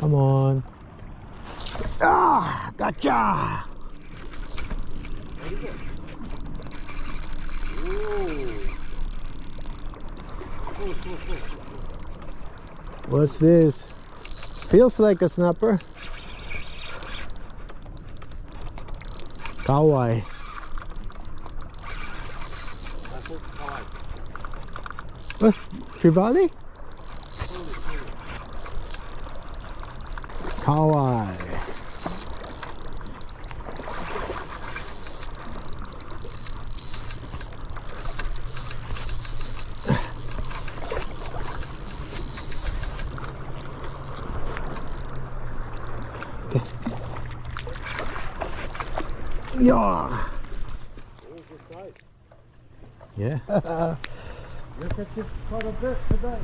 Come on. Ah, gotcha. What's this? Feels like a snapper. Kawaii. What? Trevally? Kawaii. Yeah. Yeah. Yes, I just caught a bit today.